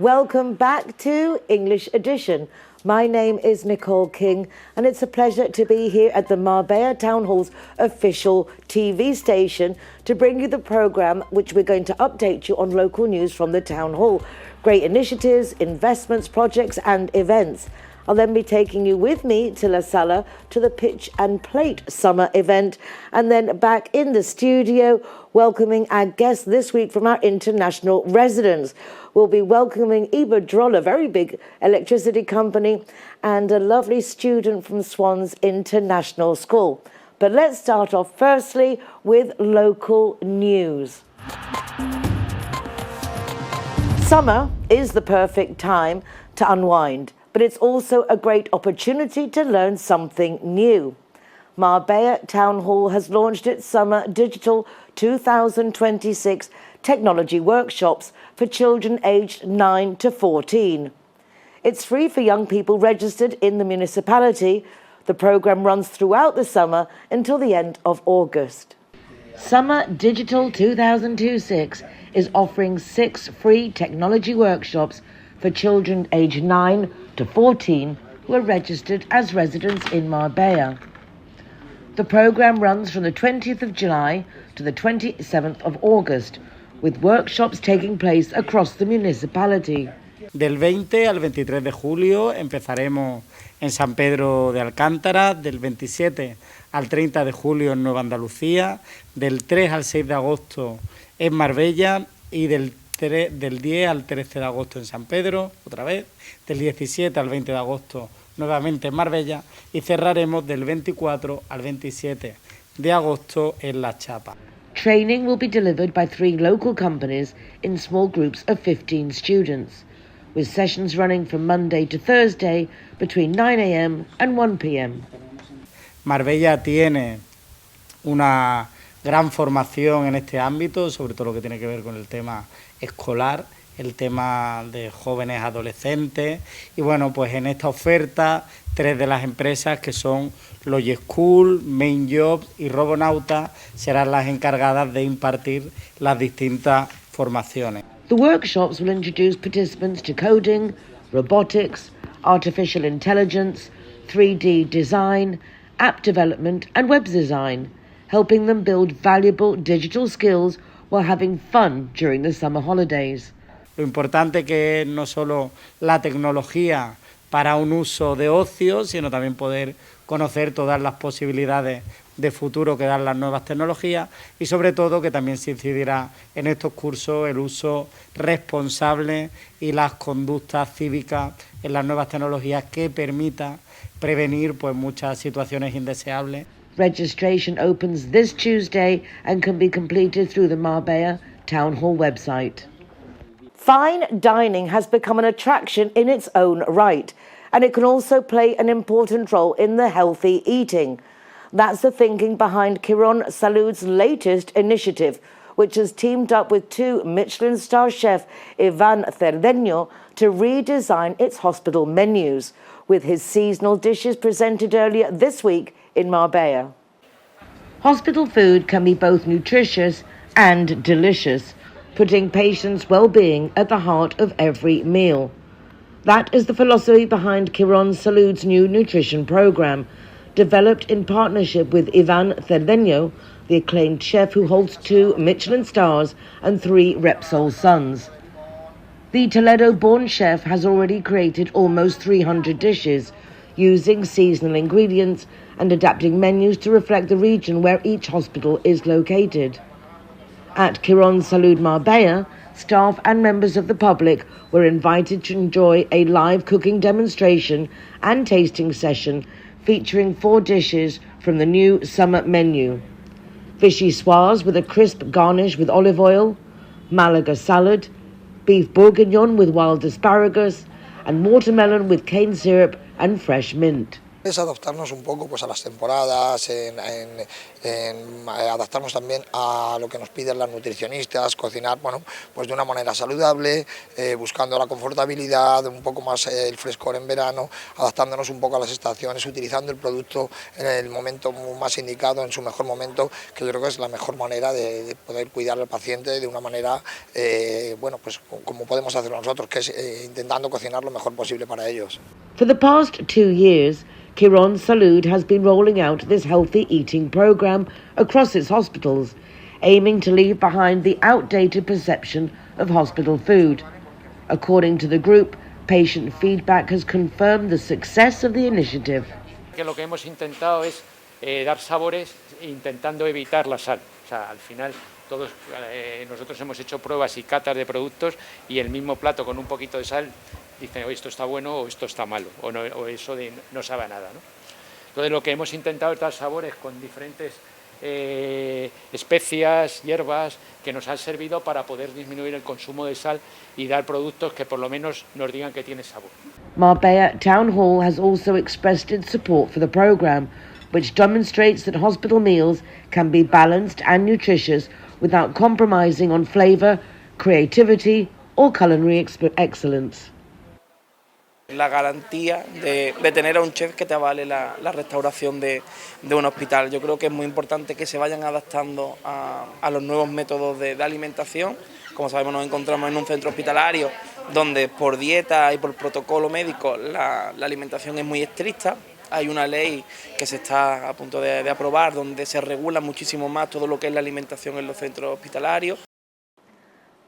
Welcome back to English Edition. My name is Nicole King, and it's a pleasure to be here at the Marbella Town Hall's official TV station to bring you the programme which we're going to update you on local news from the Town Hall. Great initiatives, investments, projects and events. I'll then be taking you with me to La Sala to the Pitch and Plate summer event, and then back in the studio welcoming our guest this week from our international residents. We'll be welcoming Iberdrola, a very big electricity company, and a lovely student from Swans International School. But let's start off firstly with local news. Summer is the perfect time to unwind, but it's also a great opportunity to learn something new. Marbella Town Hall has launched its Summer Digital 2026 technology workshops for children aged 9 to 14. It's free for young people registered in the municipality. The programme runs throughout the summer until the end of August. Summer Digital 2026 is offering 6 free technology workshops for children aged 9 to 14 who are registered as residents in Marbella. The programme runs from the 20th of July to the 27th of August, with workshops taking place across the municipality. Del 20 al 23 de julio empezaremos en San Pedro de Alcántara, del 27 al 30 de julio en Nueva Andalucía, del 3 al 6 de agosto en Marbella y del 10 al 13 de agosto en San Pedro, otra vez, del 17 al 20 de agosto nuevamente en Marbella y cerraremos del 24 al 27 de agosto en La Chapa. Training will be delivered by 3 local companies in small groups of 15 students, with sessions running from Monday to Thursday between 9 a.m. and 1 p.m. Marbella tiene una gran formación en este ámbito, sobre todo lo que tiene que ver con el tema escolar, el tema de jóvenes adolescentes, y bueno, pues en esta oferta 3 de las empresas que son Loy School, Main Jobs y Robonauta serán las encargadas de impartir las distintas formaciones. The workshops will introduce participants to coding, robotics, artificial intelligence, 3D design, app development and web design, helping them build valuable digital skills while having fun during the summer holidays. Lo importante que es no solo la tecnología para un uso de ocio, sino también poder conocer todas las posibilidades de futuro que dan las nuevas tecnologías y sobre todo que también se incidirá en estos cursos el uso responsable y las conductas cívicas en las nuevas tecnologías que permita prevenir pues muchas situaciones indeseables. Registration opens this Tuesday and can be completed through the Marbella Town Hall website. Fine dining has become an attraction in its own right, and it can also play an important role in the healthy eating. That's the thinking behind Quirónsalud's latest initiative, which has teamed up with two-Michelin-star chef Iván Cerdeño to redesign its hospital menus, with his seasonal dishes presented earlier this week in Marbella. Hospital food can be both nutritious and delicious, putting patients' well-being at the heart of every meal. That is the philosophy behind Quirónsalud's new nutrition program, developed in partnership with Iván Cerdeño, the acclaimed chef who holds 2 Michelin stars and 3 Repsol Suns. The Toledo-born chef has already created almost 300 dishes, using seasonal ingredients and adapting menus to reflect the region where each hospital is located. At Quirónsalud Marbella, staff and members of the public were invited to enjoy a live cooking demonstration and tasting session featuring 4 dishes from the new summer menu: vichyssoise with a crisp garnish with olive oil, Malaga salad, beef bourguignon with wild asparagus, and watermelon with cane syrup and fresh mint. Es adaptarnos un poco pues, a las temporadas, adaptarnos también a lo que nos piden las nutricionistas, cocinar bueno, pues de una manera saludable, buscando la confortabilidad, un poco más el frescor en verano, adaptándonos un poco a las estaciones, utilizando el producto en el momento más indicado, en su mejor momento, que yo creo que es la mejor manera de poder cuidar al paciente de una manera, bueno, pues como podemos hacerlo nosotros, que es intentando cocinar lo mejor posible para ellos. For the past 2 years, Quirónsalud has been rolling out this healthy eating program across its hospitals, aiming to leave behind the outdated perception of hospital food. According to the group, patient feedback has confirmed the success of the initiative. Que lo que hemos intentado es dar sabores intentando evitar la sal. O sea, al final todos nosotros hemos hecho pruebas y catas de productos y el mismo plato con un poquito de sal dicen, esto está bueno o esto está malo, o eso de no sabe a nada, ¿no? Entonces lo que hemos intentado es dar sabores con diferentes especias, hierbas, que nos han servido para poder disminuir el consumo de sal y dar productos que por lo menos nos digan que tiene sabor. Marbella Town Hall has also expressed its support for the program, which demonstrates that hospital meals can be balanced and nutritious without compromising on flavour, creativity or culinary excellence. La garantía de tener a un chef que te avale la restauración de un hospital. Yo creo que es muy importante que se vayan adaptando a los nuevos métodos de alimentación. Como sabemos, nos encontramos en un centro hospitalario donde por dieta y por protocolo médico la alimentación es muy estricta. Hay una ley que se está a punto de aprobar donde se regula muchísimo más todo lo que es la alimentación en los centros hospitalarios.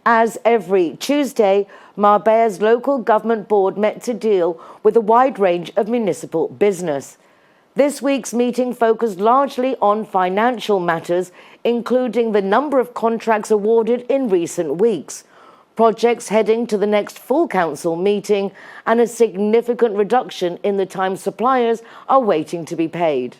As every Tuesday, Marbella's local government board met to deal with a wide range of municipal business. This week's meeting focused largely on financial matters, including the number of contracts awarded in recent weeks, projects heading to the next full council meeting, and a significant reduction in the time suppliers are waiting to be paid.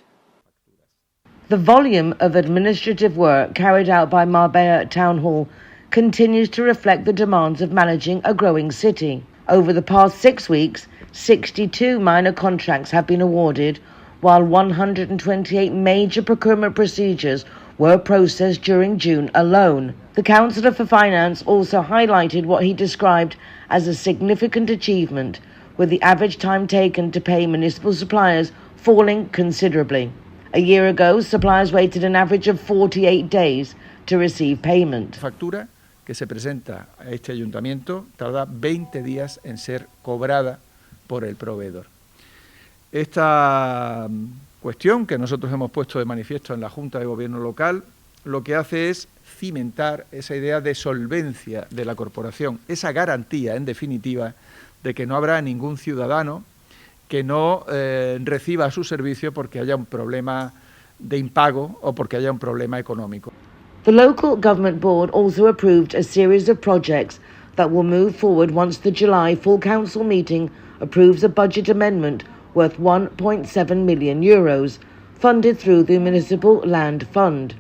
The volume of administrative work carried out by Marbella Town Hall continues to reflect the demands of managing a growing city. Over the past 6 weeks, 62 minor contracts have been awarded, while 128 major procurement procedures were processed during June alone. The Councillor for Finance also highlighted what he described as a significant achievement, with the average time taken to pay municipal suppliers falling considerably. A year ago, suppliers waited an average of 48 days to receive payment. Factura que se presenta a este ayuntamiento tarda 20 días en ser cobrada por el proveedor. Esta cuestión que nosotros hemos puesto de manifiesto en la Junta de Gobierno local lo que hace es cimentar esa idea de solvencia de la corporación, esa garantía, en definitiva, de que no habrá ningún ciudadano que no reciba su servicio porque haya un problema de impago o porque haya un problema económico. The local government board also approved a series of projects that will move forward once the July full council meeting approves a budget amendment worth €1.7 million, funded through the Municipal Land Fund.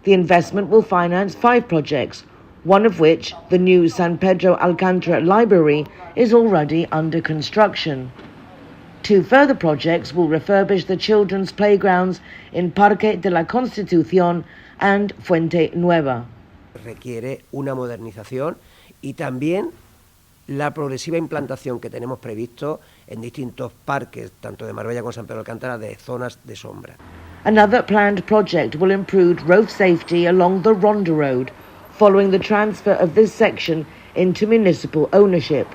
The investment will finance 5 projects, one of which, the new San Pedro Alcántara Library, is already under construction. 2 further projects will refurbish the children's playgrounds in Parque de la Constitución and Fuente Nueva. Requiere una modernización y también la progresiva implantación que tenemos previsto en distintos parques, tanto de Marbella como San Pedro de Alcántara, de zonas de sombra. Another planned project will improve road safety along the Ronda Road, following the transfer of this section into municipal ownership.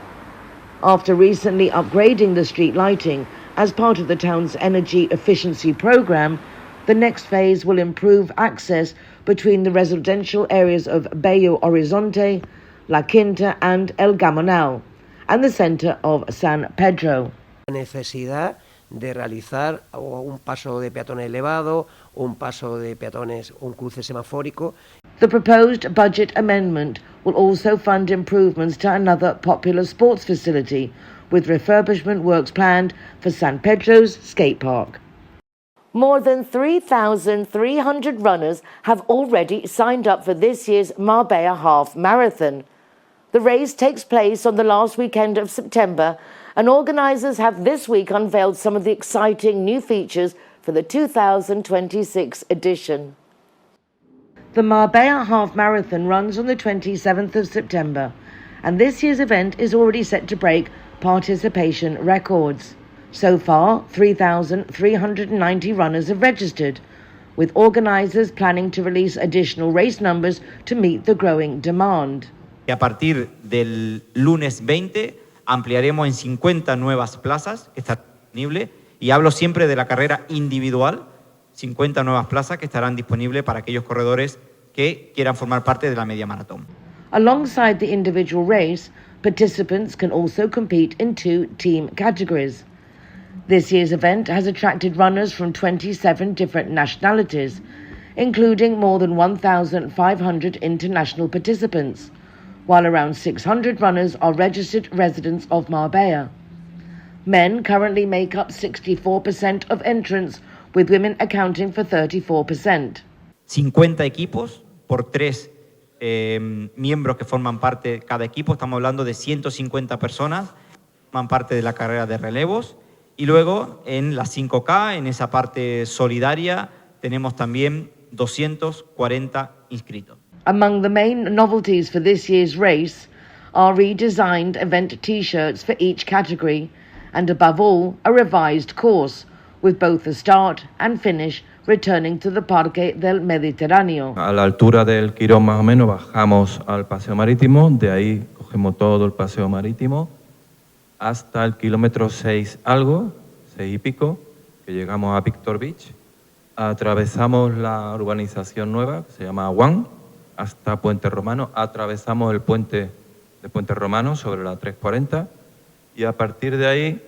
After recently upgrading the street lighting as part of the town's energy efficiency programme, the next phase will improve access between the residential areas of Bello Horizonte, La Quinta and El Gamonal, and the centre of San Pedro. La necesidad de realizar un paso de peatones elevado, un paso de peatones, un cruce semafórico. The proposed budget amendment will also fund improvements to another popular sports facility, with refurbishment works planned for San Pedro's skate park. More than 3,300 runners have already signed up for this year's Marbella Half Marathon. The race takes place on the last weekend of September And organisers have this week unveiled some of the exciting new features for the 2026 edition. The Marbella Half Marathon runs on the 27th of September, and this year's event is already set to break participation records. So far, 3,390 runners have registered, with organisers planning to release additional race numbers to meet the growing demand. A partir del lunes 20 ampliaremos en 50 nuevas plazas que estarán disponibles, y hablo siempre de la carrera individual, 50 nuevas plazas que estarán disponibles para aquellos corredores que quieran formar parte de la media maratón. Alongside the individual race, participants can also compete in 2 team categories. This year's event has attracted runners from 27 different nationalities, including more than 1,500 international participants, while around 600 runners are registered residents of Marbella. Men currently make up 64% of entrants, with women accounting for 34%. 50 equipos por 3 miembros que forman parte de cada equipo. Estamos hablando de 150 personas que forman parte de la carrera de relevos. Y luego en la 5K, en esa parte solidaria, tenemos también 240 inscritos. Among the main novelties for this year's race are redesigned event T-shirts for each category, and above all, a revised course, with both the start and finish returning to the Parque del Mediterráneo. A la altura del Quirón más o menos bajamos al paseo marítimo, de ahí cogemos todo el paseo marítimo hasta el kilómetro 6 algo, 6 y pico, que llegamos a Victor Beach. Atravesamos la urbanización nueva, que se llama One, hasta Puente Romano. Atravesamos el puente de Puente Romano sobre la 340 y a partir de ahí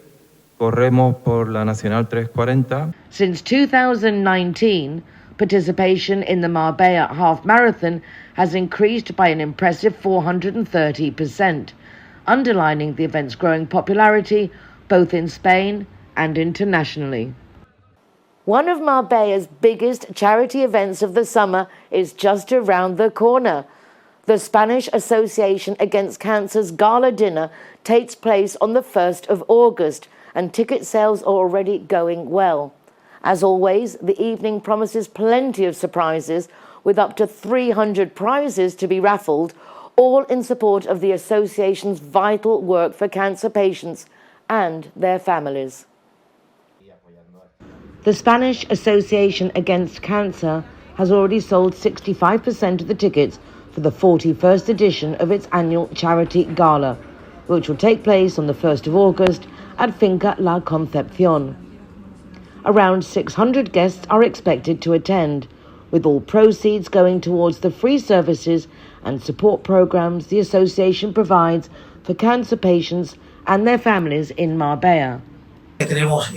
corremos por la Nacional 340. Since 2019, participation in the Marbella Half Marathon has increased by an impressive 430%, underlining the event's growing popularity both in Spain and internationally. One of Marbella's biggest charity events of the summer is just around the corner. The Spanish Association Against Cancer's gala dinner takes place on the 1st of August, and ticket sales are already going well. As always, the evening promises plenty of surprises, with up to 300 prizes to be raffled, all in support of the association's vital work for cancer patients and their families. The Spanish Association Against Cancer has already sold 65% of the tickets for the 41st edition of its annual charity gala, which will take place on the 1st of August at Finca La Concepción. Around 600 guests are expected to attend, with all proceeds going towards the free services and support programs the association provides for cancer patients and their families in Marbella. Tenemos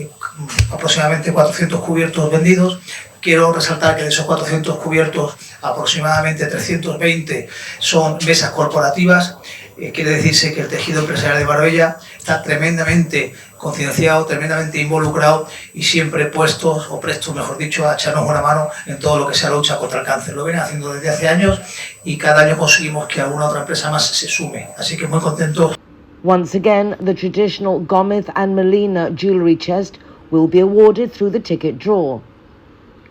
aproximadamente 400 cubiertos vendidos. Quiero resaltar que de esos 400 cubiertos, aproximadamente 320 son mesas corporativas. Quiere decirse que el tejido empresarial de Marbella está tremendamente concienciado, tremendamente involucrado y siempre prestos, mejor dicho, a echarnos una mano en todo lo que sea lucha contra el cáncer. Lo vienen haciendo desde hace años y cada año conseguimos que alguna otra empresa más se sume. Así que muy contentos. Once again, the traditional Gomez and Molina jewellery chest will be awarded through the ticket draw.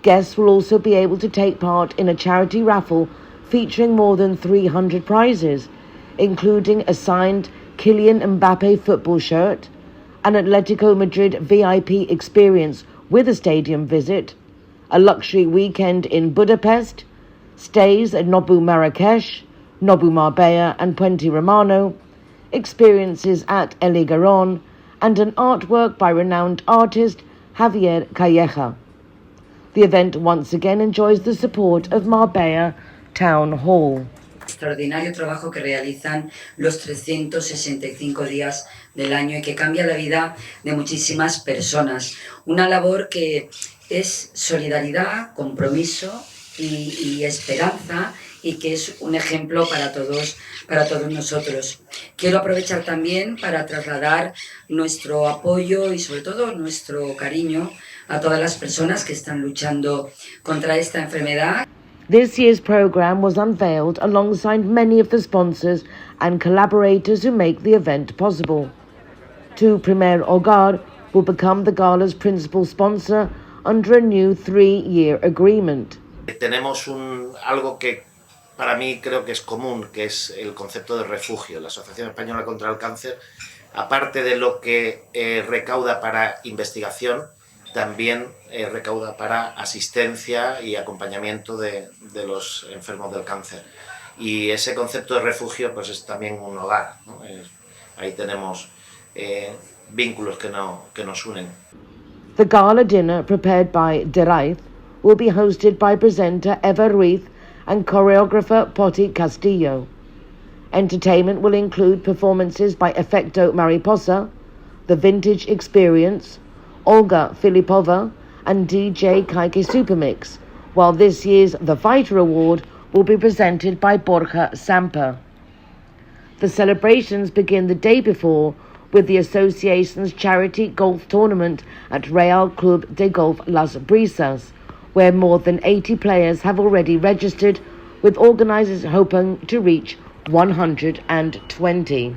Guests will also be able to take part in a charity raffle featuring more than 300 prizes, including a signed Kylian Mbappe football shirt, an Atletico Madrid VIP experience with a stadium visit, a luxury weekend in Budapest, stays at Nobu Marrakesh, Nobu Marbella and Puente Romano, experiences at El Higuerón, and an artwork by renowned artist Javier Calleja. The event once again enjoys the support of Marbella Town Hall. Extraordinario trabajo que realizan los 365 días del año y que cambia la vida de muchísimas personas. Una labor que es solidaridad, compromiso y esperanza, y que es un ejemplo para todos nosotros. Quiero aprovechar también para trasladar nuestro apoyo y sobre todo nuestro cariño a todas las personas que están luchando contra esta enfermedad. This year's programme was unveiled alongside many of the sponsors and collaborators who make the event possible. Tu Primer Hogar will become the gala's principal sponsor under a new 3-year agreement. Tenemos algo que para mí creo que es común, que es el concepto de refugio. La Asociación Española contra el Cáncer, aparte de lo que recauda para investigación, también recauda para asistencia y acompañamiento de los enfermos del cáncer. Y ese concepto de refugio pues es también un hogar, ¿no? Ahí tenemos vínculos que nos unen. The gala dinner, prepared by De Reith, will be hosted by presenter Eva Ruiz and choreographer Poti Castillo. Entertainment will include performances by Efecto Mariposa, The Vintage Experience, Olga Filipova and DJ Kaike Supermix, while this year's The Fighter Award will be presented by Borja Samper. The celebrations begin the day before with the association's charity golf tournament at Real Club de Golf Las Brisas, where more than 80 players have already registered, with organisers hoping to reach 120.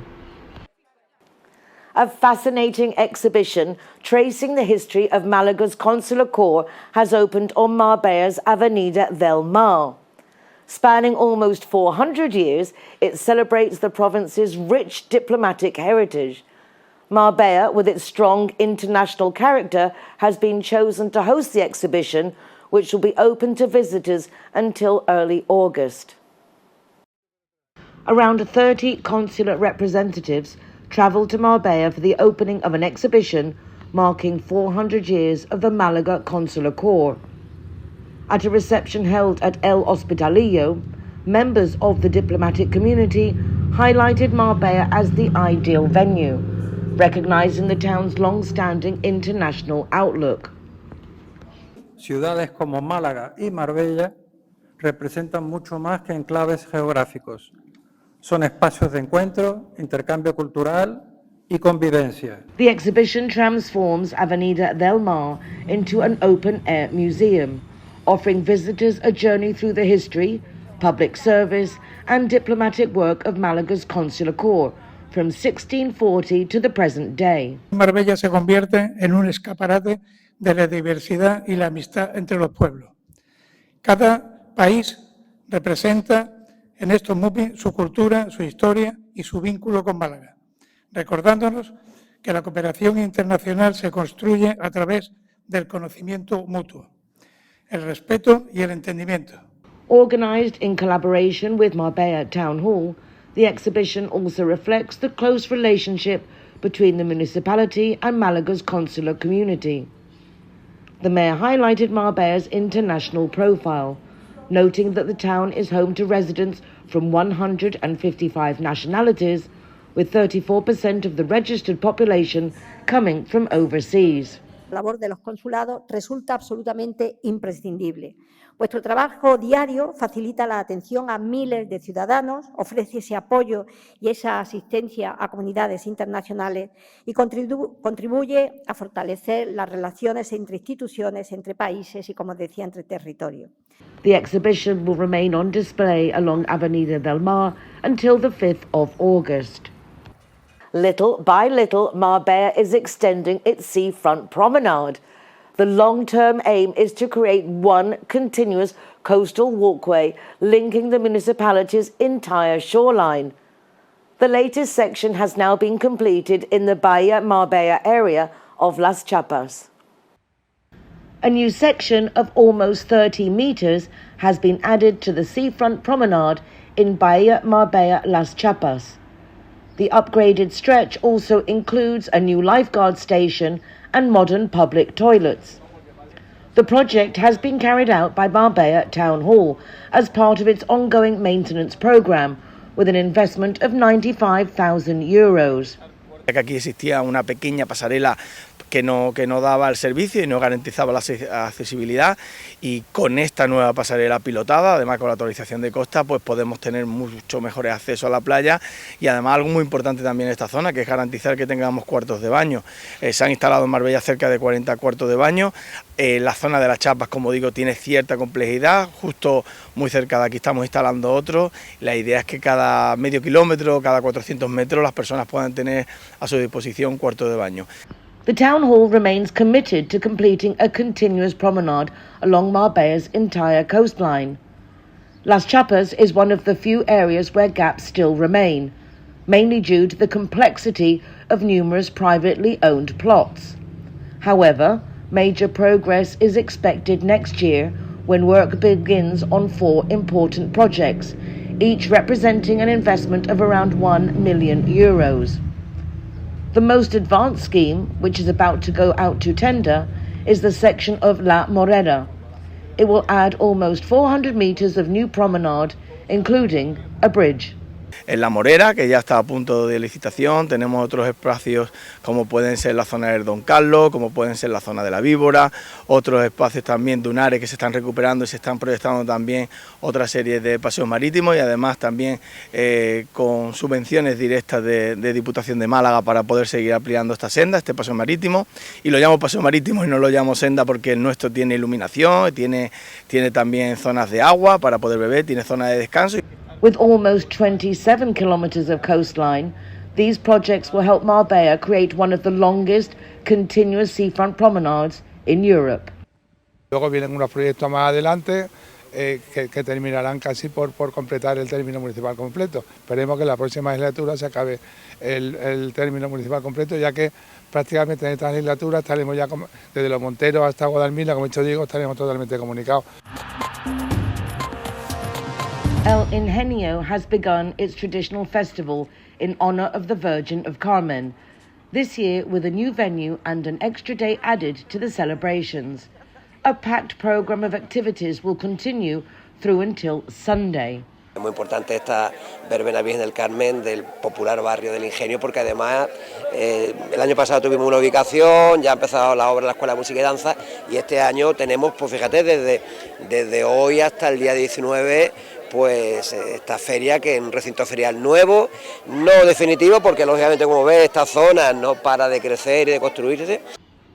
A fascinating exhibition tracing the history of Malaga's consular corps has opened on Marbella's Avenida del Mar. Spanning almost 400 years, it celebrates the province's rich diplomatic heritage. Marbella, with its strong international character, has been chosen to host the exhibition, which will be open to visitors until early August. Around 30 consular representatives travelled to Marbella for the opening of an exhibition marking 400 years of the Malaga Consular Corps. At a reception held at El Hospitalillo, members of the diplomatic community highlighted Marbella as the ideal venue, recognising the town's long-standing international outlook. Ciudades como Málaga y Marbella representan mucho más que enclaves geográficos. Son espacios de encuentro, intercambio cultural y convivencia. The exhibition transforms Avenida del Mar into an open-air museum, offering visitors a journey through the history, public service and diplomatic work of Malaga's consular corps from 1640 to the present day. Marbella se convierte en un escaparate de la diversidad y la amistad entre los pueblos. Cada país representa en estos MUPI su cultura, su historia y su vínculo con Málaga, recordándonos que la cooperación internacional se construye a través del conocimiento mutuo, el respeto y el entendimiento. Organised in collaboration with Marbella Town Hall, the exhibition also reflects the close relationship between the municipality and Malaga's consular community. The mayor highlighted Marbella's international profile, noting that the town is home to residents from 155 nationalities, with 34% of the registered population coming from overseas. La labor de los consulados resulta absolutamente imprescindible. Vuestro trabajo diario facilita la atención a miles de ciudadanos, ofrece ese apoyo y esa asistencia a comunidades internacionales y contribuye a fortalecer las relaciones entre instituciones, entre países y, como decía, entre territorios. The exhibition will remain on display along Avenida del Mar until the 5th of August. Little by little, Marbella is extending its seafront promenade. The long-term aim is to create one continuous coastal walkway linking the municipality's entire shoreline. The latest section has now been completed in the Bahia Marbella area of Las Chapas. A new section of almost 30 metres has been added to the seafront promenade in Bahia Marbella Las Chapas. The upgraded stretch also includes a new lifeguard station and modern public toilets. The project has been carried out by Marbella Town Hall as part of its ongoing maintenance programme, with an investment of €95,000. Que aquí existía una pequeña pasarela que no daba el servicio y no garantizaba la accesibilidad, y con esta nueva pasarela pilotada, además con la autorización de costa, pues podemos tener mucho mejores accesos a la playa, y además algo muy importante también en esta zona, que es garantizar que tengamos cuartos de baño. Se han instalado en Marbella cerca de 40 cuartos de baño. La zona de las Chapas, como digo, tiene cierta complejidad, justo muy cerca de aquí estamos instalando otro. La idea es que cada medio kilómetro, cada 400 metros, las personas puedan tener a su disposición cuarto de baño. The Town Hall remains committed to completing a continuous promenade along Marbella's entire coastline. Las Chapas is one of the few areas where gaps still remain, mainly due to the complexity of numerous privately owned plots. However, major progress is expected next year when work begins on 4 important projects, each representing an investment of around €1 million. The most advanced scheme, which is about to go out to tender, is the section of La Morera. It will add almost 400 meters of new promenade, including a bridge. En La Morera, que ya está a punto de licitación, tenemos otros espacios como pueden ser la zona del Don Carlos, como pueden ser la zona de la Víbora, otros espacios también dunares que se están recuperando y se están proyectando también otra serie de paseos marítimos y además también con subvenciones directas de Diputación de Málaga para poder seguir ampliando esta senda, este paseo marítimo, y lo llamo paseo marítimo y no lo llamo senda porque el nuestro tiene iluminación, tiene también zonas de agua para poder beber, tiene zonas de descanso. With almost 27 kilometers of coastline, these projects will help Marbella create one of the longest continuous seafront promenades in Europe. Luego vienen unos proyectos más adelante que terminarán casi por completar el término municipal completo. Esperemos que en la próxima legislatura se acabe el término municipal completo, ya que prácticamente en esta legislatura estaremos ya desde Los Monteros hasta Guadalmina, como he dicho Diego, estaremos totalmente comunicados. El Ingenio has begun its traditional festival in honor of the Virgin of Carmen, this year with a new venue and an extra day added to the celebrations. A packed program of activities will continue through until Sunday. Es muy importante esta verbena Virgen del Carmen del popular barrio del Ingenio, porque además el año pasado tuvimos una ubicación, ya ha empezado la obra de la Escuela de Música y Danza, y este año tenemos, pues fíjate, desde hoy hasta el día 19, pues esta feria, que es un recinto ferial nuevo, no definitivo, porque lógicamente, como ves, esta zona no para de crecer y de construirse.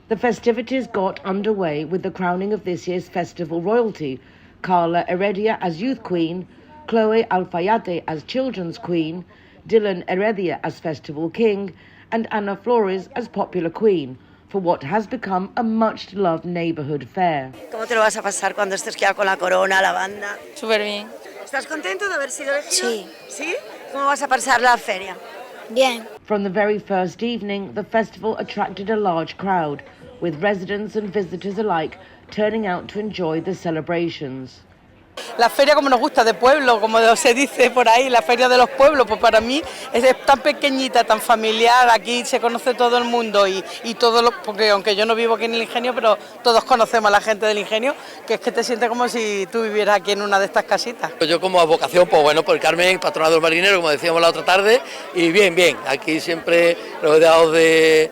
The festivities got underway with the crowning of this year's festival royalty, Carla Heredia as Youth Queen, Chloe Alfayate as Children's Queen, Dylan Heredia as Festival King, and Ana Flores as Popular Queen, for what has become a much-loved neighborhood fair. ¿Cómo te lo vas a pasar cuando estés ya con la corona, la banda? Súper bien. ¿Estás contento de haber sido elegido? Sí. ¿Sí? ¿Cómo vas a pasar la feria? Bien. From the very first evening, the festival attracted a large crowd, with residents and visitors alike turning out to enjoy the celebrations. La feria, como nos gusta, de pueblo, como se dice por ahí, la feria de los pueblos, pues para mí es tan pequeñita, tan familiar, aquí se conoce todo el mundo y todo porque aunque yo no vivo aquí en el Ingenio, pero todos conocemos a la gente del Ingenio, que es que te sientes como si tú vivieras aquí en una de estas casitas. Yo como advocación, pues bueno, por el Carmen, patronado del marinero, como decíamos la otra tarde, y bien, aquí siempre rodeados de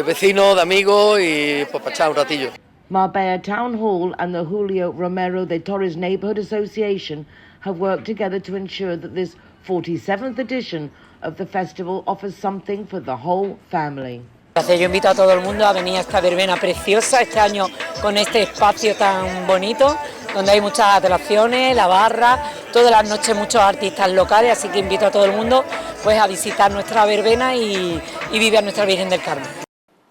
vecinos, de amigos y pues para echar un ratillo. Marbella Town Hall and the Julio Romero de Torres Neighborhood Association have worked together to ensure that this 47th edition of the festival offers something for the whole family. Yo invito a todo el mundo a venir a esta verbena preciosa este año con este espacio tan bonito, donde hay muchas atracciones, la barra, todas las noches muchos artistas locales, así que invito a todo el mundo pues a visitar nuestra verbena y vivir a nuestra Virgen del Carmen.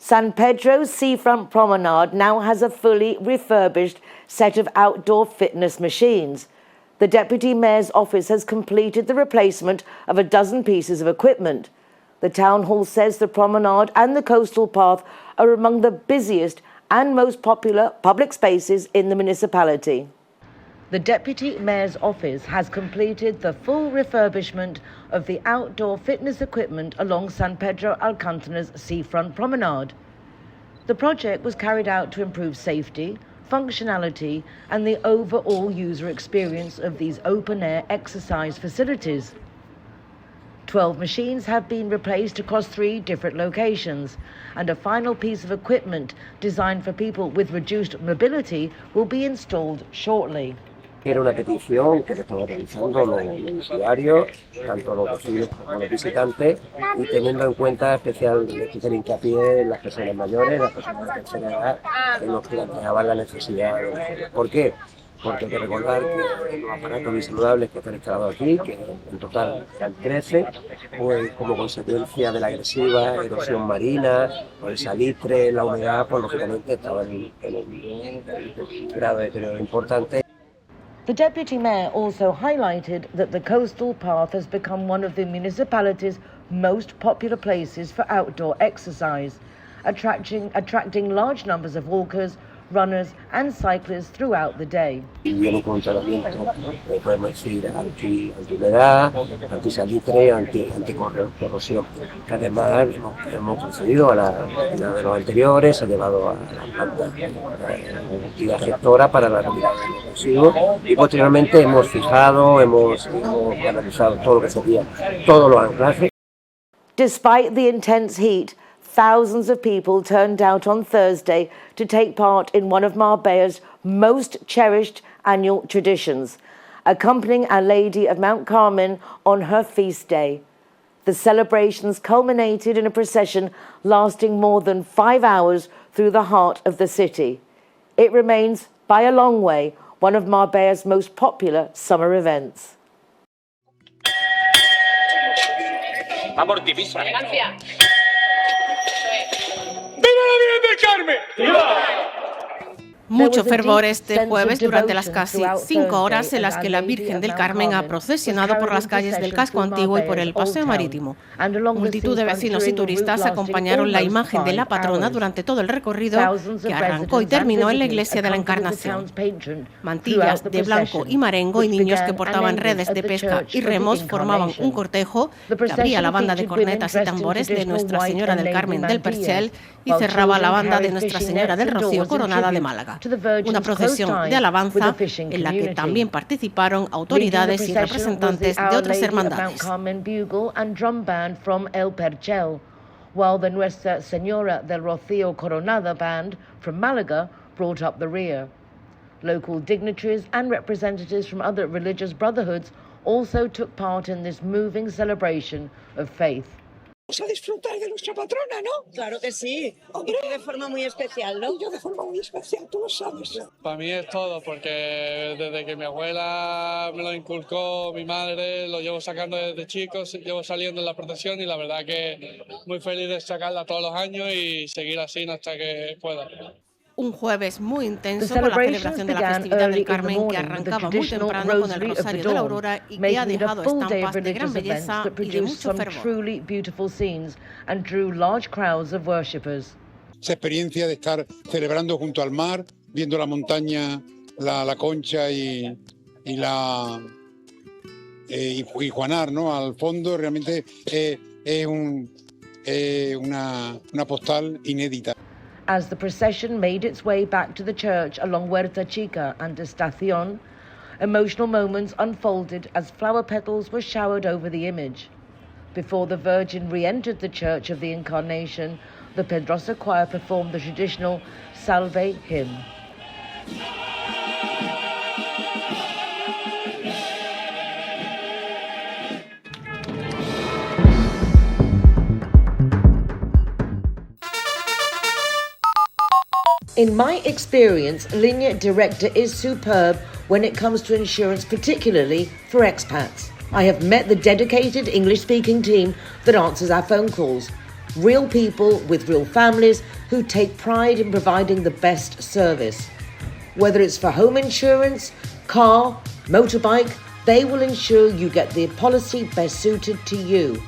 San Pedro's seafront promenade now has a fully refurbished set of outdoor fitness machines. The Deputy Mayor's office has completed the replacement of a dozen pieces of equipment. The Town Hall says the promenade and the coastal path are among the busiest and most popular public spaces in the municipality. The Deputy Mayor's office has completed the full refurbishment of the outdoor fitness equipment along San Pedro Alcantara's seafront promenade. The project was carried out to improve safety, functionality, and the overall user experience of these open-air exercise facilities. 12 machines have been replaced across 3 different locations, and a final piece of equipment designed for people with reduced mobility will be installed shortly. Era una petición que estamos realizando los usuarios, tanto los vecinos como los visitantes, y teniendo en cuenta especial hincapié en las personas mayores, las personas de tercera edad, que nos planteaban la necesidad de hacerlo. ¿Por qué? porque hay que recordar que los aparatos bisaludables que están instalados aquí, que en total son 13, pues como consecuencia de la agresiva erosión marina, por el salitre, la humedad, pues lógicamente estaban en un grado de deterioro importante. The Deputy Mayor also highlighted that the coastal path has become one of the municipality's most popular places for outdoor exercise, attracting large numbers of walkers, runners and cyclists throughout the day. Viene con un tratamiento, podemos decir, anti-humedad, anti-salitre, anti-corrosión. Además, hemos procedido a la retirada de los anteriores, ha llevado a la planta entidad gestora para la retirada de los residuos y posteriormente hemos fijado, hemos analizado todo lo que sería todos los anclajes. Despite the intense heat, thousands of people turned out on Thursday to take part in one of Marbella's most cherished annual traditions, accompanying Our Lady of Mount Carmen on her feast day. The celebrations culminated in a procession lasting more than 5 hours through the heart of the city. It remains, by a long way, one of Marbella's most popular summer events. Vamos, divisa. Elegancia. ¡Viva la Virgen del Carmen! ¡Viva! Mucho fervor este jueves durante las casi 5 horas en las que la Virgen del Carmen ha procesionado por las calles del casco antiguo y por el paseo marítimo. Multitud de vecinos y turistas acompañaron la imagen de la patrona durante todo el recorrido, que arrancó y terminó en la iglesia de la Encarnación. Mantillas de blanco y marengo y niños que portaban redes de pesca y remos formaban un cortejo que abría la banda de cornetas y tambores de Nuestra Señora del Carmen del Perchel y cerraba la banda de Nuestra Señora del Rocío Coronada de Málaga. Una procesión de alabanza en la que también participaron autoridades y representantes de otras hermandades. While the Nuestra Señora del Rocío Coronada band from Málaga brought up the rear. Local dignitaries and representatives from other religious brotherhoods also took part in this moving celebration of faith. Vamos a disfrutar de nuestra patrona, ¿no? Claro que sí. Y tú de forma muy especial, ¿no? Yo de forma muy especial, tú lo sabes. Para mí es todo, porque desde que mi abuela me lo inculcó, mi madre, lo llevo sacando desde chico, llevo saliendo en la procesión y la verdad que muy feliz de sacarla todos los años y seguir así hasta que pueda. Un jueves muy intenso con la celebración de la festividad del Carmen, que arrancaba muy temprano con el Rosario de la Aurora y que ha dejado estampas de gran belleza y de mucho fervor. Esa experiencia de estar celebrando junto al mar, viendo la montaña, la concha y Juanar, ¿no? Al fondo realmente es una postal inédita. As the procession made its way back to the church along Huerta Chica and Estación, emotional moments unfolded as flower petals were showered over the image. Before the Virgin re-entered the Church of the Incarnation, the Pedrosa Choir performed the traditional Salve hymn. In my experience, Línea Directa is superb when it comes to insurance, particularly for expats. I have met the dedicated English-speaking team that answers our phone calls. Real people with real families who take pride in providing the best service. Whether it's for home insurance, car, motorbike, they will ensure you get the policy best suited to you.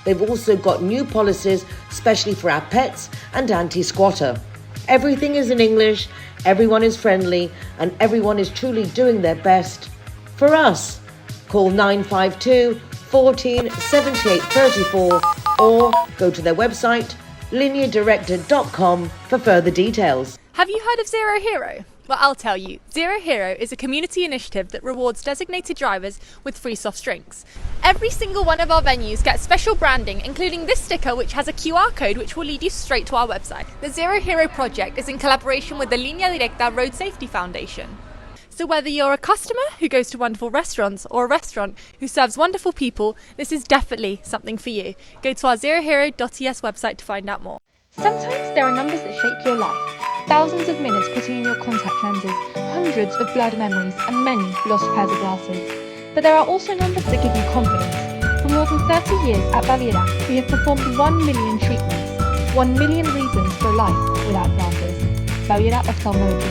They've also got new policies, especially for our pets and anti-squatter. Everything is in English, everyone is friendly, and everyone is truly doing their best for us. Call 952 14 78 34 or go to their website, lineadirector.com, for further details. Have you heard of Zero Hero? Well, I'll tell you. Zero Hero is a community initiative that rewards designated drivers with free soft drinks. Every single one of our venues gets special branding, including this sticker which has a QR code which will lead you straight to our website. The Zero Hero project is in collaboration with the Línea Directa Road Safety Foundation. So whether you're a customer who goes to wonderful restaurants or a restaurant who serves wonderful people, this is definitely something for you. Go to our zerohero.es website to find out more. Sometimes there are numbers that shape your life. thousands of minutes putting in your contact lenses, hundreds of blurred memories, and many lost pairs of glasses. But there are also numbers that give you confidence. For more than 30 years at Baviera, we have performed 1 million treatments, 1 million reasons for life without glasses. Baviera Ophthalmology.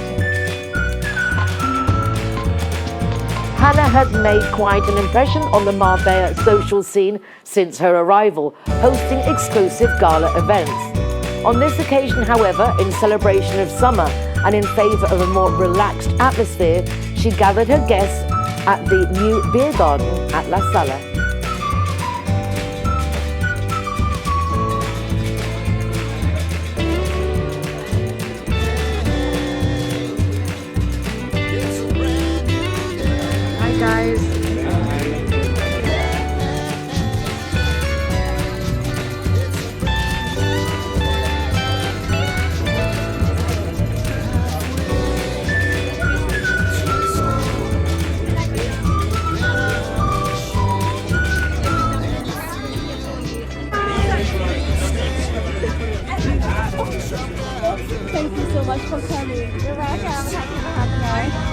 Hannah has made quite an impression on the Marbella social scene since her arrival, hosting exclusive gala events. On this occasion, however, in celebration of summer and in favour of a more relaxed atmosphere, she gathered her guests at the new beer garden at La Sala. Guys. Thank you so much for coming. You're welcome. Happy to have you.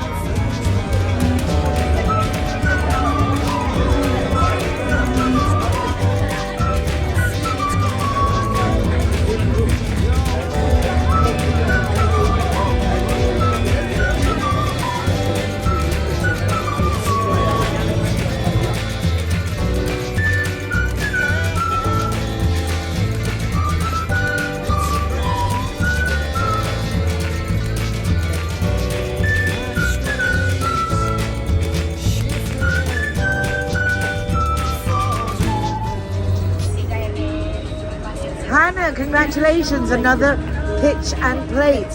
Hannah, congratulations, another pitch and plate.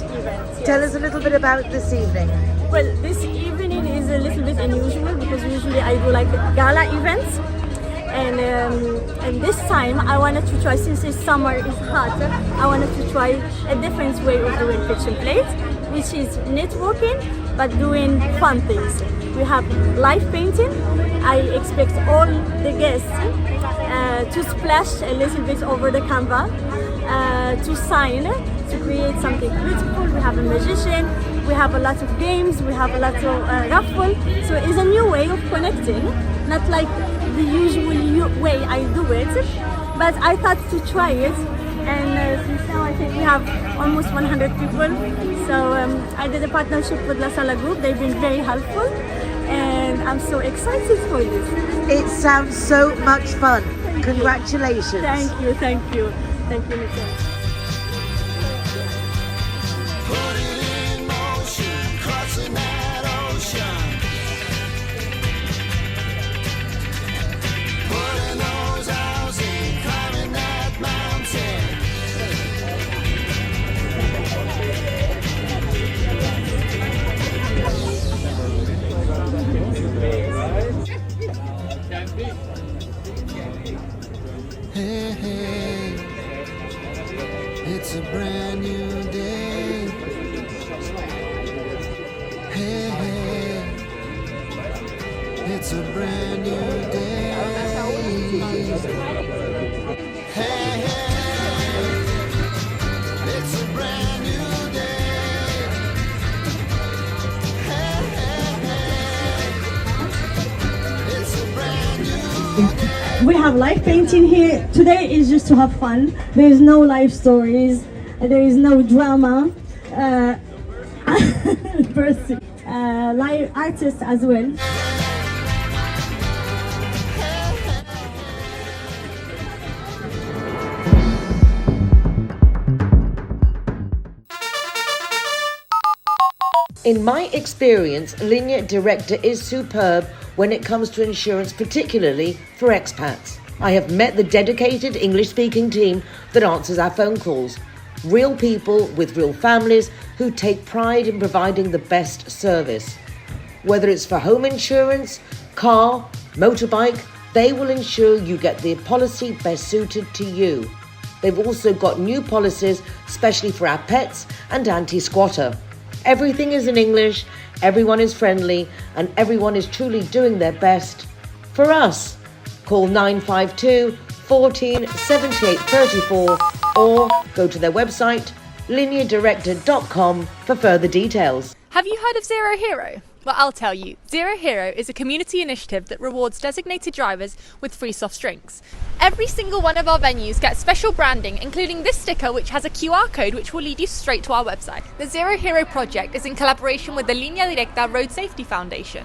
Tell us a little bit about this evening. Well, this evening is a little bit unusual because usually I do like gala events, and this time I wanted to try, since this summer is hot, I wanted to try a different way of doing pitch and plate, which is networking but doing fun things. We have live painting. I expect all the guests to splash a little bit over the canvas, to sign, to create something beautiful. We have a magician, we have a lot of games, we have a lot of raffle. So it's a new way of connecting, not like the usual way I do it, but I thought to try it. And since now I think we have almost 100 people. So I did a partnership with La Sala Group. They've been very helpful, and I'm so excited for this. It sounds so much fun. Congratulations. Thank you, thank you. Thank you, Nicole. Hey, hey, it's a brand new day. Hey, hey, it's a brand new day. Hey, hey, it's a brand new day. Hey, hey, it's a brand new day. We have live painting here. Today is just to have fun. There is no life stories. There is no drama. Live artists as well. In my experience, Linea Directa is superb when it comes to insurance, particularly for expats. I have met the dedicated English-speaking team that answers our phone calls. Real people with real families who take pride in providing the best service. Whether it's for home insurance, car, motorbike, they will ensure you get the policy best suited to you. They've also got new policies, especially for our pets and anti-squatter. Everything is in English, everyone is friendly, and everyone is truly doing their best for us. Call 952 14 78 34 or go to their website lineadirector.com for further details. Have you heard of Zero Hero? Well, I'll tell you. Zero Hero is a community initiative that rewards designated drivers with free soft drinks. Every single one of our venues gets special branding, including this sticker which has a QR code which will lead you straight to our website. The Zero Hero project is in collaboration with the Línea Directa Road Safety Foundation.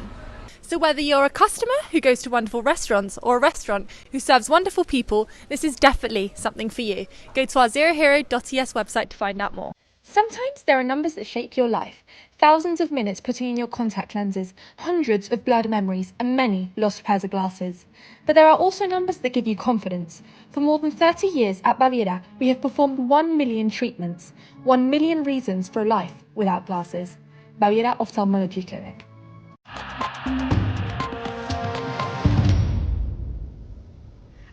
So whether you're a customer who goes to wonderful restaurants or a restaurant who serves wonderful people, this is definitely something for you. Go to our zerohero.es website to find out more. Sometimes there are numbers that shape your life. Thousands of minutes putting in your contact lenses, hundreds of blurred memories, and many lost pairs of glasses. But there are also numbers that give you confidence. For more than 30 years at Baviera, we have performed 1 million treatments, 1 million reasons for a life without glasses. Baviera Ophthalmology Clinic.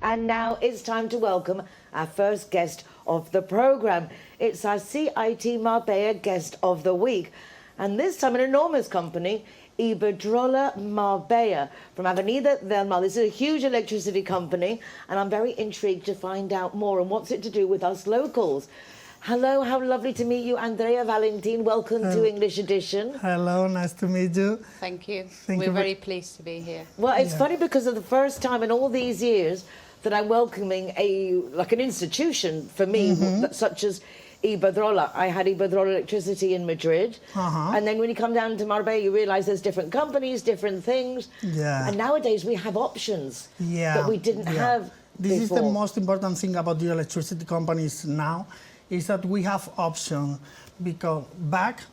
And now it's time to welcome our first guest of the programme. It's our CIT Marbella Guest of the Week. And this time an enormous company, Iberdrola Marbella, from Avenida del Mar. This is a huge electricity company, and I'm very intrigued to find out more and what's it to do with us locals. Hello, how lovely to meet you, Andrea Valentin. Welcome to English Edition. Hello, nice to meet you. Thank you. We're very pleased to be here. Well, it's funny because of the first time in all these years that I'm welcoming an institution for me, such as Iberdrola. I had Iberdrola Electricity in Madrid, and then when you come down to Marbella, you realise there's different companies, different things, and nowadays we have options that we didn't have This before. is the most important thing about the electricity companies now, is that we have options, because back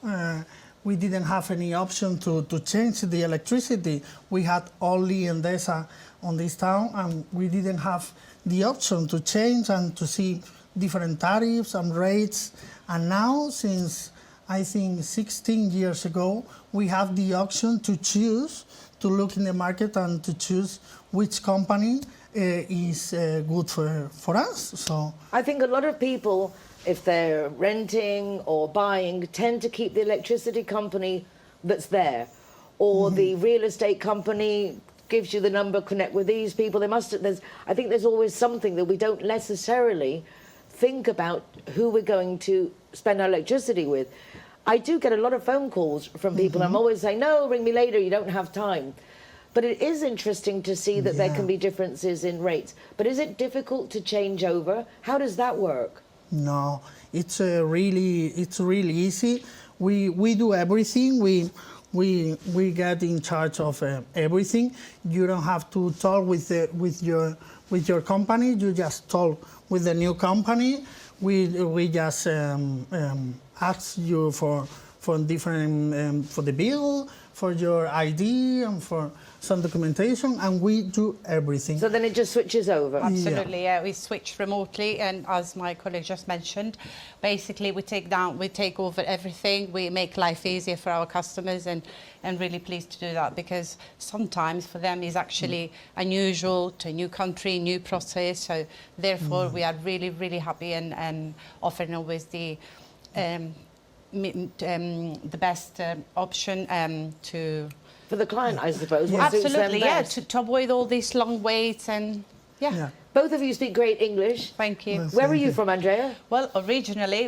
we didn't have any option to change the electricity. We had only Endesa on this town, and we didn't have the option to change and to see different tariffs and rates. And now, since I think 16 years ago, we have the option to choose, to look in the market and to choose which company is good for us. So I think a lot of people, if they're renting or buying, tend to keep the electricity company that's there, or the real estate company gives you the number, connect with these people. I think there's always something that we don't necessarily think about who we're going to spend our electricity with. I do get a lot of phone calls from people. I'm always saying, no, ring me later, you don't have time. But it is interesting to see that there can be differences in rates. But is it difficult to change over? How does that work? no, it's really easy. We do everything. We get in charge of everything. You don't have to talk with your company. You just talk with the new company. We just ask you for different for the bill, for your ID, and for some documentation, and we do everything. So then it just switches over? Absolutely, yeah. We switch remotely, and as my colleague just mentioned, basically we take over everything. We make life easier for our customers, and really pleased to do that, because sometimes for them is actually unusual to a new country, new process. So therefore we are really happy and offering always the best option for the client, I suppose. Yeah. Absolutely, yeah, to avoid all these long waits and yeah. Both of you speak great English. Thank you. Where are you from, Andrea? Well, originally,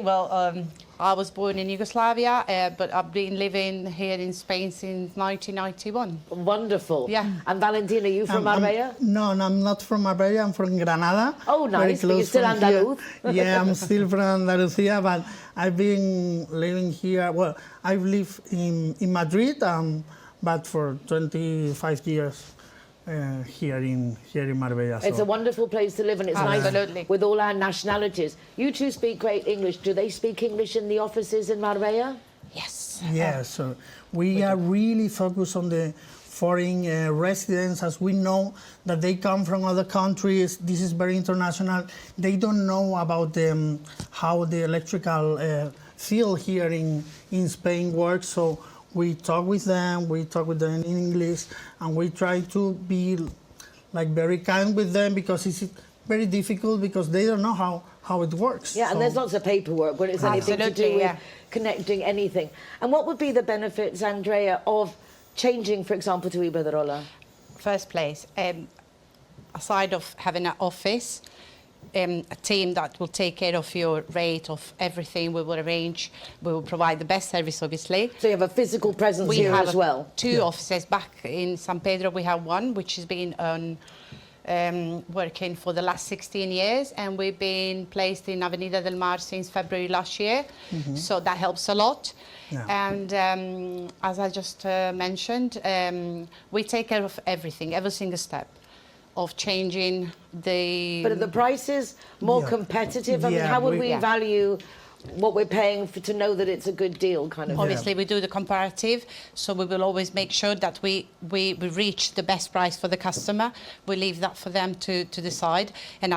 I was born in Yugoslavia, but I've been living here in Spain since 1991. Wonderful. Yeah. And Valentina, are you from Marbella? No, I'm not from Marbella. I'm from Granada. Oh, nice. But you're still Andaluz. Yeah, I'm still from Andalusia, but I've been living here. Well, I've lived in Madrid, but for 25 years. Here in Marbella. It's a wonderful place to live, and it's Absolutely. nice with all our nationalities. You two speak great English. Do they speak English in the offices in Marbella? Yes. Yes. So we are really focused on the foreign residents, as we know that they come from other countries. This is very international. They don't know about how the electrical field here in Spain works. So we talk with them in English, and we try to be very kind with them, because it's very difficult, because they don't know how it works. Yeah, and there's lots of paperwork when it's anything to do with connecting anything. And what would be the benefits, Andrea, of changing, for example, to Iberdrola? First place, aside of having an office, a team that will take care of your rate, of everything. We will arrange, we will provide the best service, obviously. So you have a physical presence here as well? Two offices back in San Pedro. We have one, which has been on working for the last 16 years, and we've been placed in Avenida del Mar since February last year. So that helps a lot. And as I just mentioned, we take care of everything, every single step of changing the... But are the prices more competitive? I mean, how would we value what we're paying to know that it's a good deal, kind of? Obviously, we do the comparative, so we will always make sure that we reach the best price for the customer. We leave that for them to decide, and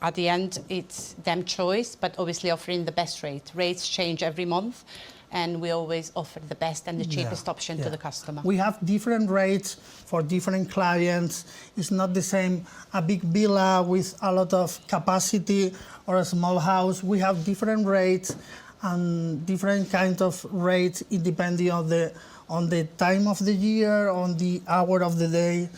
at the end, it's them choice, but obviously offering the best rate. Rates change every month, and we always offer the best and the cheapest option to the customer. We have different rates for different clients. It's not the same a big villa with a lot of capacity or a small house. We have different rates and different kinds of rates depending on the time of the year, on the hour of the day.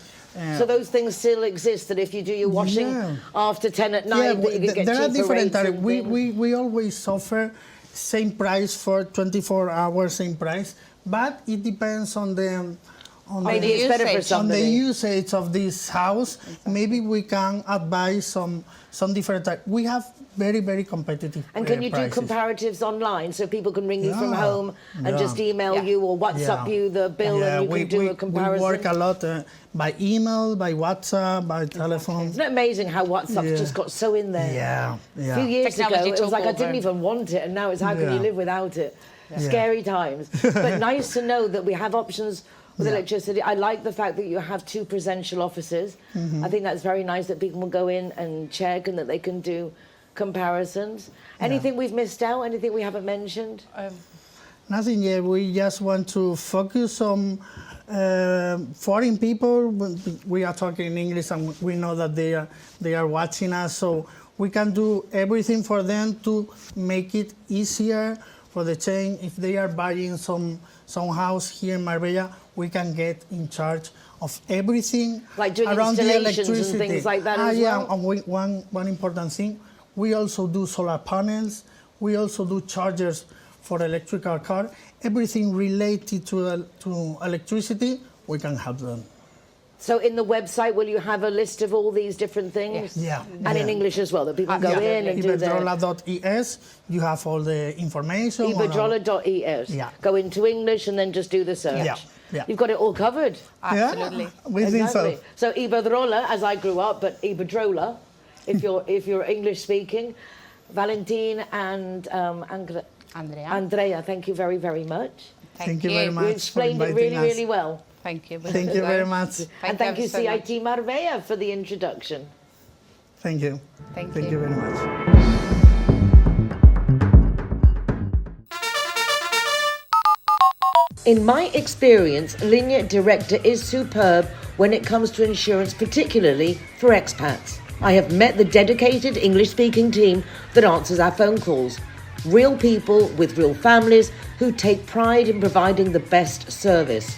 So those things still exist, that if you do your washing after 10 at night, that you can get there are cheaper different rates. we always offer same price for 24 hours, same price, but it depends on the usage of this house. Maybe we can advise some different type. We have very, very competitive And can you do comparatives online, so people can ring you from home and just email you or WhatsApp you the bill and you can do a comparison? We work a lot by email, by WhatsApp, by telephone. Isn't it amazing how WhatsApp's just got so in there? A few years ago, it was like I didn't even want it, and now it's how can you live without it? Scary times. But nice to know that we have options with electricity. I like the fact that you have two presential offices. I think that's very nice that people will go in and check and that they can do comparisons. Anything we've missed out? Anything we haven't mentioned? Nothing yet. We just want to focus on foreign people. We are talking in English and we know that they are watching us, so we can do everything for them to make it easier for the chain. If they are buying some house here in Marbella, we can get in charge of everything like doing around the electricity. And things like that as well? And one important thing, we also do solar panels, we also do chargers for electrical car. Everything related to electricity, we can help them. So in the website, will you have a list of all these different things? And in English as well, that people go in and do their... Iberdrola.es, you have all the information. Iberdrola.es. Go into English and then just do the search. You've got it all covered. Absolutely. We think so. So Iberdrola, as I grew up, but Iberdrola, if you're English speaking, Valentin and Andrea, thank you very, very much. Thank you very much. You explained it really, really well. Thank you. Thank you very much. And thank you, CIT Marbella, for the introduction. Thank you. Thank you very much. In my experience, Linea Directa is superb when it comes to insurance, particularly for expats. I have met the dedicated English-speaking team that answers our phone calls. Real people with real families who take pride in providing the best service.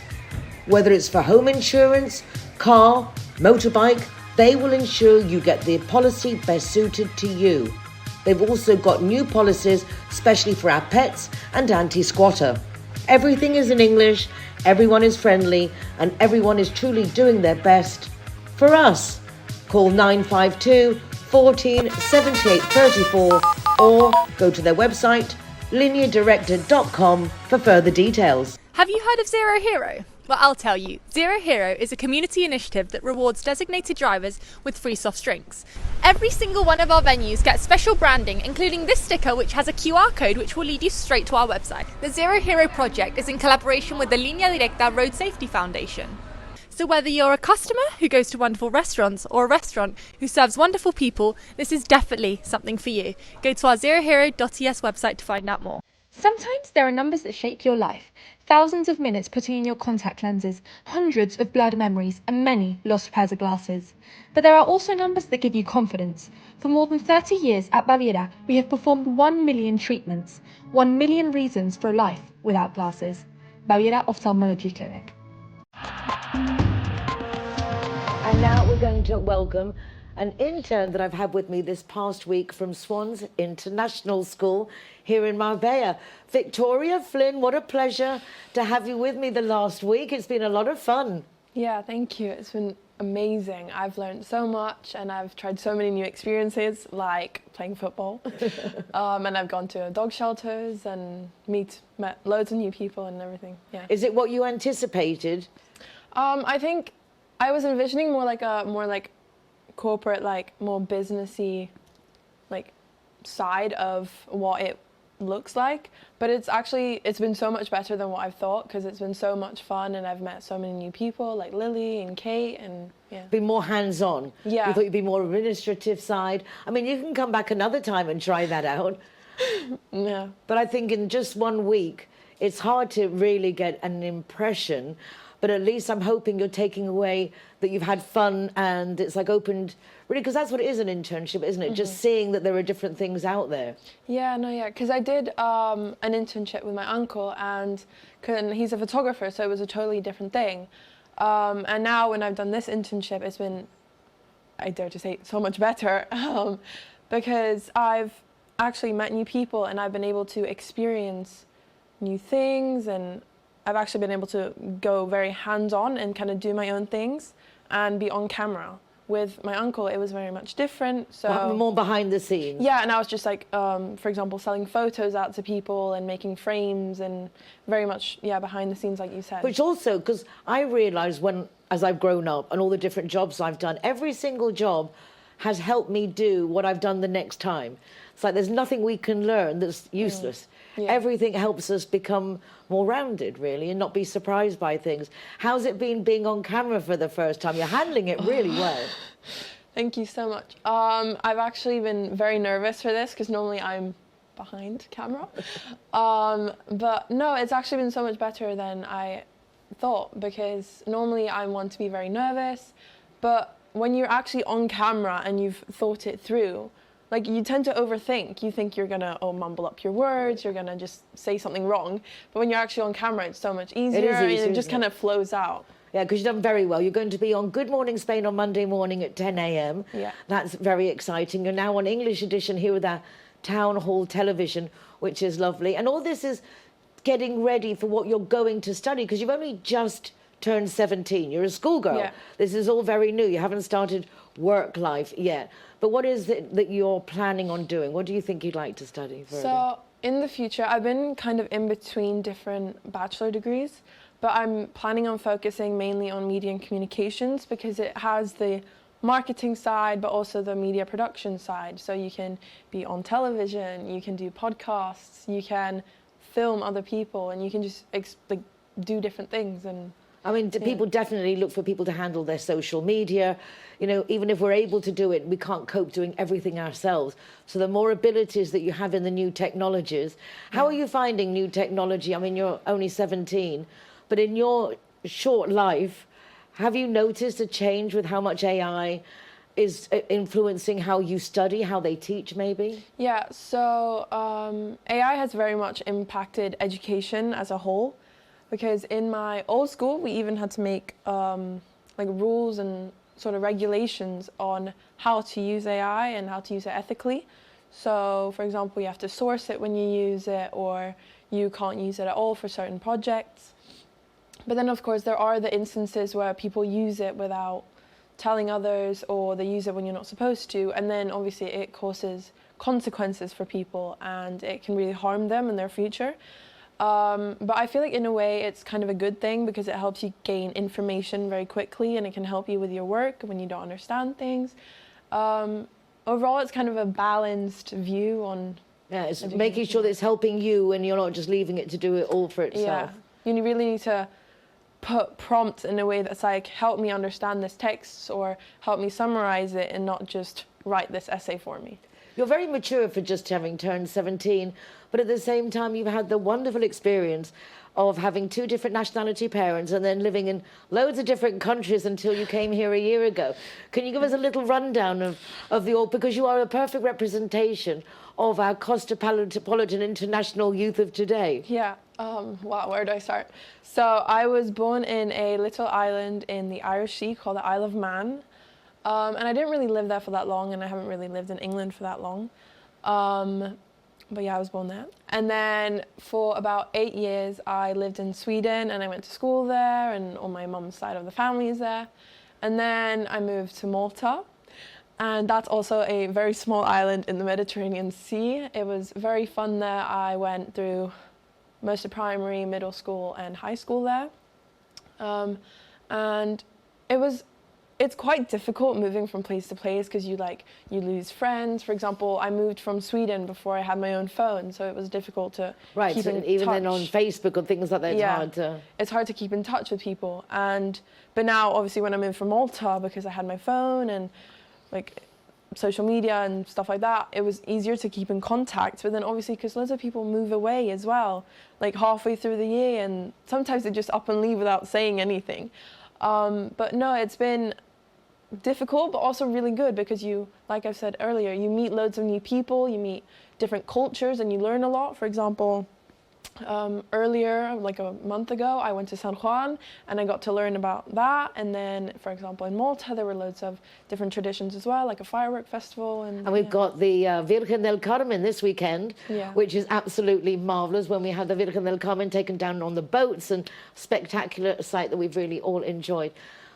Whether it's for home insurance, car, motorbike, they will ensure you get the policy best suited to you. They've also got new policies, especially for our pets and anti-squatter. Everything is in English, everyone is friendly, and everyone is truly doing their best for us. Call 952 14 78 34 or go to their website, lineadirector.com, for further details. Have you heard of Zero Hero? Well, I'll tell you. Zero Hero is a community initiative that rewards designated drivers with free soft drinks. Every single one of our venues gets special branding, including this sticker which has a QR code which will lead you straight to our website. The Zero Hero project is in collaboration with the Linea Directa Road Safety Foundation. So whether you're a customer who goes to wonderful restaurants or a restaurant who serves wonderful people, this is definitely something for you. Go to our zerohero.es website to find out more. Sometimes there are numbers that shape your life. Thousands of minutes putting in your contact lenses, hundreds of blurred memories, and many lost pairs of glasses. But there are also numbers that give you confidence. For more than 30 years at Baviera, we have performed 1 million treatments, 1 million reasons for a life without glasses. Baviera Ophthalmology Clinic. And now we're going to welcome an intern that I've had with me this past week from Swans International School here in Marbella. Victoria Flynn, what a pleasure to have you with me the last week. It's been a lot of fun. Yeah, thank you. It's been amazing. I've learned so much and I've tried so many new experiences, like playing football. And I've gone to dog shelters and met loads of new people and everything. Yeah. Is it what you anticipated? I think I was envisioning more like corporate, like more businessy, like side of what it looks like, but it's been so much better than what I've thought, because it's been so much fun and I've met so many new people like Lily and Kate, and yeah. Be more hands-on. Yeah. You thought you'd be more administrative side. I mean, you can come back another time and try that out. Yeah. But I think in just 1 week, it's hard to really get an impression, but at least I'm hoping you're taking away that you've had fun and it's like opened, really, because that's what it is, an internship, isn't it? Mm-hmm. Just seeing that there are different things out there. Yeah, because I did an internship with my uncle, and he's a photographer, so it was a totally different thing. And now when I've done this internship, it's been, I dare to say, so much better, because I've actually met new people and I've been able to experience new things, and I've actually been able to go very hands-on and kind of do my own things and be on camera. With my uncle, it was very much different. So more behind the scenes. Yeah, and I was just like, for example, selling photos out to people and making frames, and very much, behind the scenes, like you said. Which also, because I realised as I've grown up and all the different jobs I've done, every single job has helped me do what I've done the next time. It's like there's nothing we can learn that's useless. Yeah. Everything helps us become more rounded, really, and not be surprised by things. How's it been being on camera for the first time? You're handling it really well. Thank you so much. I've actually been very nervous for this, because normally I'm behind camera. But no, it's actually been so much better than I thought, because normally I want to be very nervous, but when you're actually on camera and you've thought it through, like, you tend to overthink. You think you're gonna mumble up your words, you're gonna just say something wrong. But when you're actually on camera, it's so much easier, and it just kind of flows out. Yeah, because you've done very well. You're going to be on Good Morning Spain on Monday morning at 10 a.m. Yeah. That's very exciting. You're now on English edition here with our Town Hall television, which is lovely. And all this is getting ready for what you're going to study, because you've only just turned 17. You're a schoolgirl. Yeah. This is all very new. You haven't started work life yet. But what is it that you're planning on doing? What do you think you'd like to study further? So in the future, I've been kind of in between different bachelor degrees, but I'm planning on focusing mainly on media and communications, because it has the marketing side, but also the media production side. So you can be on television, you can do podcasts, you can film other people, and you can just do different things. And I mean, people definitely look for people to handle their social media. You know, even if we're able to do it, we can't cope doing everything ourselves. So the more abilities that you have in the new technologies. How are you finding new technology? I mean, you're only 17, but in your short life, have you noticed a change with how much AI is influencing how you study, how they teach, maybe? Yeah, so AI has very much impacted education as a whole. Because in my old school, we even had to make rules and sort of regulations on how to use AI and how to use it ethically. So, for example, you have to source it when you use it, or you can't use it at all for certain projects. But then, of course, there are the instances where people use it without telling others, or they use it when you're not supposed to, and then obviously it causes consequences for people, and it can really harm them in their future. But I feel like in a way it's kind of a good thing, because it helps you gain information very quickly, and it can help you with your work when you don't understand things. Overall, it's kind of a balanced view on... Yeah, it's making sure that it's helping you and you're not just leaving it to do it all for itself. Yeah, you really need to put prompts in a way that's like, help me understand this text, or help me summarize it, and not just write this essay for me. You're very mature for just having turned 17, but at the same time you've had the wonderful experience of having 2 different nationality parents and then living in loads of different countries until you came here a year ago. Can you give us a little rundown of the all, because you are a perfect representation of our cosmopolitan international youth of today. Yeah, wow, where do I start? So I was born in a little island in the Irish Sea called the Isle of Man. And I didn't really live there for that long, and I haven't really lived in England for that long. But yeah, I was born there. And then for about 8 years, I lived in Sweden, and I went to school there, and all my mum's side of the family is there. And then I moved to Malta, and that's also a very small island in the Mediterranean Sea. It was very fun there. I went through most of primary, middle school, and high school there. And it's quite difficult moving from place to place because you lose friends. For example, I moved from Sweden before I had my own phone, so it was difficult to keep in even touch. then on Facebook or things like that, it's hard to keep in touch with people. But now, obviously, when I moved from Malta, because I had my phone and like social media and stuff like that, it was easier to keep in contact. But then obviously, because loads of people move away as well, like halfway through the year, and sometimes they just up and leave without saying anything. But no, it's been difficult, but also really good because you, like I've said earlier, you meet loads of new people, you meet different cultures, and you learn a lot. For example, earlier, like a month ago, I went to San Juan and I got to learn about that. And then, for example, in Malta, there were loads of different traditions as well, like a firework festival. And we've got the Virgen del Carmen this weekend, which is absolutely marvellous, when we have the Virgen del Carmen taken down on the boats, and spectacular sight that we've really all enjoyed.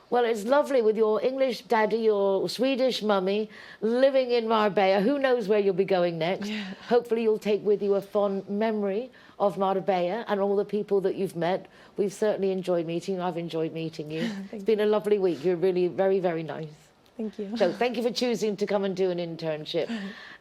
Well, it's lovely with your English daddy, your Swedish mummy, living in Marbella. Who knows where you'll be going next? Hopefully you'll take with you a fond memory of Marbella and all the people that you've met. We've certainly enjoyed meeting you. I've enjoyed meeting you. It's been a lovely week. You're really very, very nice. Thank you. So thank you for choosing to come and do an internship.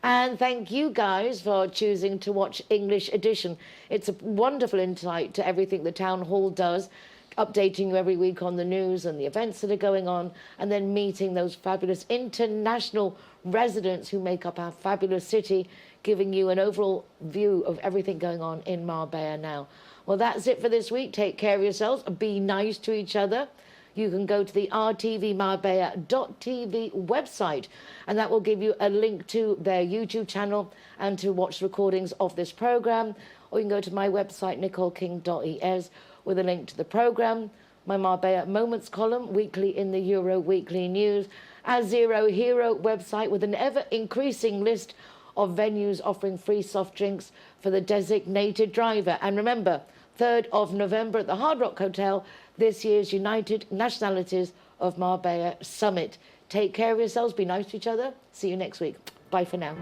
And thank you guys for choosing to watch English Edition. It's a wonderful insight to everything the Town Hall does, updating you every week on the news and the events that are going on, and then meeting those fabulous international residents who make up our fabulous city, giving you an overall view of everything going on in Marbella now. Well, that's it for this week. Take care of yourselves. Be nice to each other. You can go to the rtvmarbella.tv website, and that will give you a link to their YouTube channel and to watch recordings of this program. Or you can go to my website, nicoleking.es, with a link to the programme, my Marbella Moments column, weekly in the Euro Weekly News, our Zero Hero website with an ever-increasing list of venues offering free soft drinks for the designated driver. And remember, 3rd of November at the Hard Rock Hotel, this year's United Nationalities of Marbella Summit. Take care of yourselves, be nice to each other. See you next week. Bye for now.